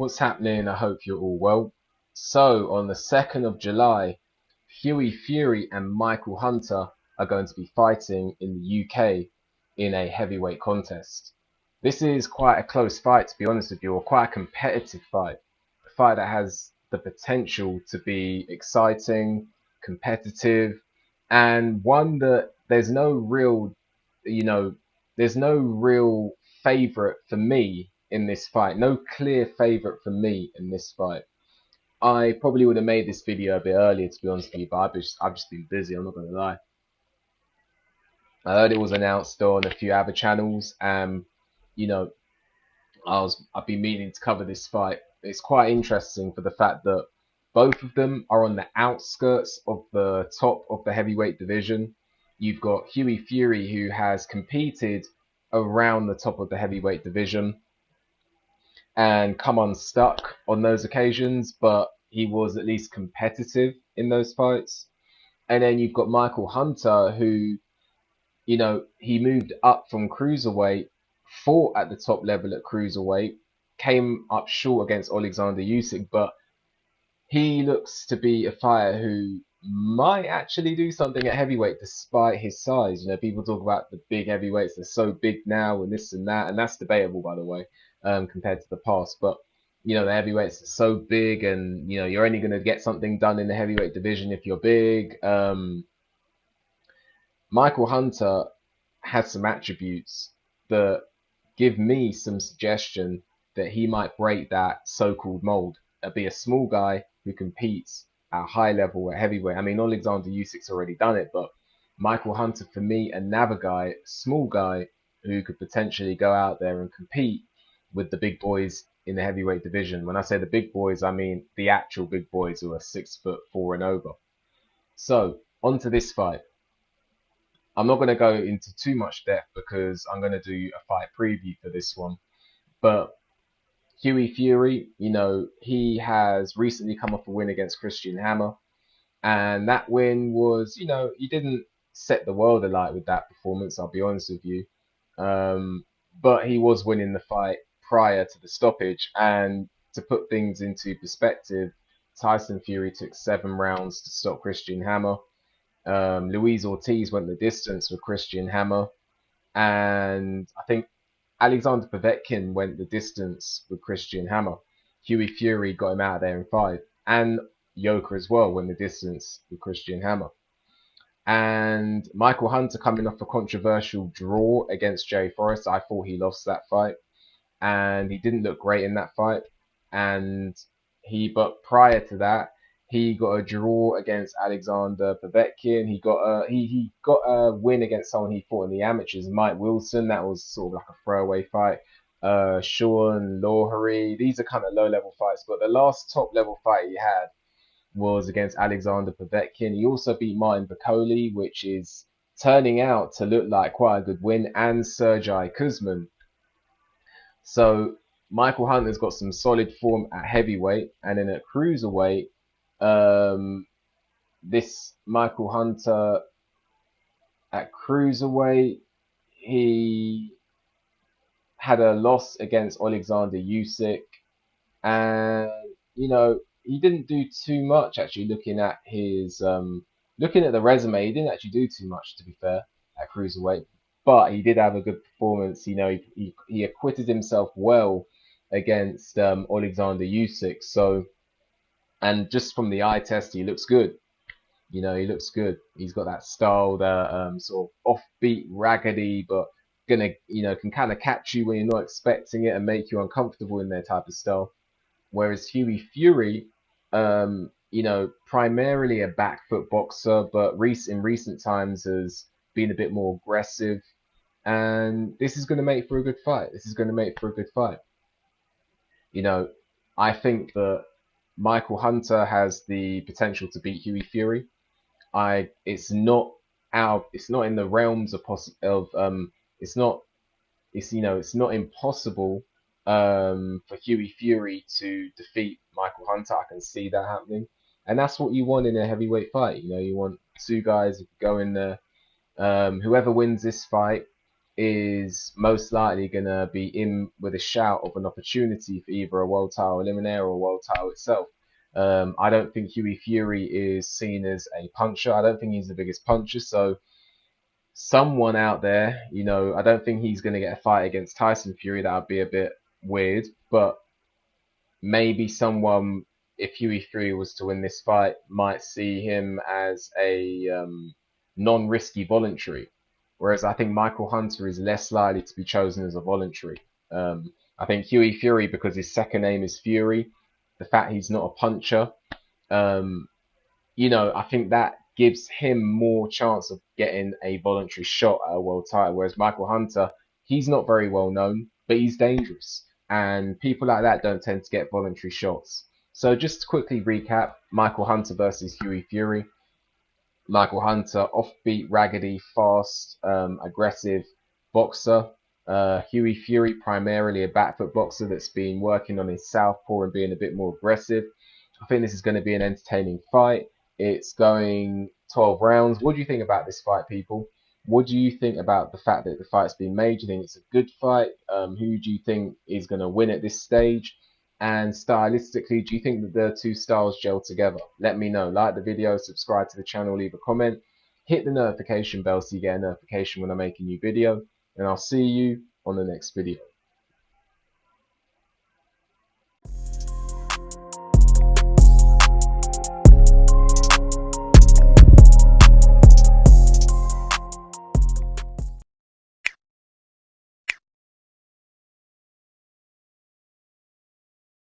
What's happening? I hope you're all well. So, on the 2nd of July, Hughie Fury and Michael Hunter are going to be fighting in the UK in a heavyweight contest. This is quite a close fight, to be honest with you, or quite a competitive fight. A fight that has the potential to be exciting, competitive, and one that you know, there's no real favorite for me in this fight. No clear favorite for me in this fight. I probably would have made this video a bit earlier, to be honest with you, but I've just been busy. I'm not gonna lie. I heard it was announced on a few other channels, and you know, I've been meaning to cover this fight. It's quite interesting for the fact that both of them are on the outskirts of the top of the heavyweight division. You've got Hughie Fury, who has competed around the top of the heavyweight division and come unstuck on those occasions, but he was at least competitive in those fights. And then you've got Michael Hunter, who, he moved up from cruiserweight, fought at the top level at cruiserweight, came up short against Alexander Usyk, but he looks to be a fighter who might actually do something at heavyweight despite his size. People talk about the big heavyweights, they're so big now and this and that, and that's debatable, by the way, compared to the past. But, the heavyweights are so big, and, you're only going to get something done in the heavyweight division if you're big. Michael Hunter has some attributes that give me some suggestion that he might break that so-called mold. Be a small guy who competes at a high level at heavyweight. I mean, Alexander Usyk's already done it, but Michael Hunter, for me, another guy, small guy, who could potentially go out there and compete with the big boys in the heavyweight division. When I say the big boys, I mean the actual big boys who are 6'4" and over. So, on to this fight. I'm not going to go into too much depth because I'm going to do a fight preview for this one. But Hughie Fury, he has recently come off a win against Christian Hammer. And that win was, he didn't set the world alight with that performance, I'll be honest with you. But he was winning the fight prior to the stoppage. And to put things into perspective, Tyson Fury took 7 rounds to stop Christian Hammer. Luis Ortiz went the distance with Christian Hammer. And I think Alexander Povetkin went the distance with Christian Hammer. Hughie Fury got him out of there in 5. And Yoka as well went the distance with Christian Hammer. And Michael Hunter coming off a controversial draw against Jay Forrest. I thought he lost that fight. And he didn't look great in that fight. But prior to that, he got a draw against Alexander Povetkin. He got a win against someone he fought in the amateurs, Mike Wilson. That was sort of like a throwaway fight. Sean Lowery. These are kind of low level fights, but the last top level fight he had was against Alexander Povetkin. He also beat Martin Bakole, which is turning out to look like quite a good win, and Sergey Kuzman. So Michael Hunter's got some solid form at heavyweight, and then at cruiserweight, this Michael Hunter at cruiserweight, he had a loss against Alexander Usyk, and he didn't do too much actually. Looking at the resume, he didn't actually do too much, to be fair, at cruiserweight. But he did have a good performance. He acquitted himself well against Alexander Usyk. So, and just from the eye test, he looks good. He looks good. He's got that style, that sort of offbeat, raggedy, but can kind of catch you when you're not expecting it and make you uncomfortable in their type of style. Whereas Hughie Fury, primarily a back foot boxer, but in recent times has been a bit more aggressive. And this is going to make for a good fight. I think that Michael Hunter has the potential to beat Hughie Fury. It's not in the realms it's not impossible for Hughie Fury to defeat Michael Hunter. I can see that happening, and that's what you want in a heavyweight fight. You want two guys who go in there. Whoever wins this fight is most likely going to be in with a shout of an opportunity for either a world title eliminator or a world title itself. I don't think Hughie Fury is seen as a puncher. I don't think he's the biggest puncher. So someone out there, I don't think he's going to get a fight against Tyson Fury. That would be a bit weird. But maybe someone, if Hughie Fury was to win this fight, might see him as a non-risky voluntary. Whereas I think Michael Hunter is less likely to be chosen as a voluntary. I think Hughie Fury, because his second name is Fury, the fact he's not a puncher, um, I think that gives him more chance of getting a voluntary shot at a world title. Whereas Michael Hunter, he's not very well known, but he's dangerous. And people like that don't tend to get voluntary shots. So just to quickly recap, Michael Hunter versus Hughie Fury. Michael Hunter, offbeat, raggedy, fast, aggressive boxer. Hughie Fury, primarily a back foot boxer that's been working on his southpaw and being a bit more aggressive. I think this is going to be an entertaining fight. It's going 12 rounds. What do you think about this fight, people? What do you think about the fact that the fight's been made? Do you think it's a good fight? Who do you think is going to win at this stage? And stylistically, do you think that the two styles gel together? Let me know. Like the video, subscribe to the channel, leave a comment, hit the notification bell so you get a notification when I make a new video. And I'll see you on the next video.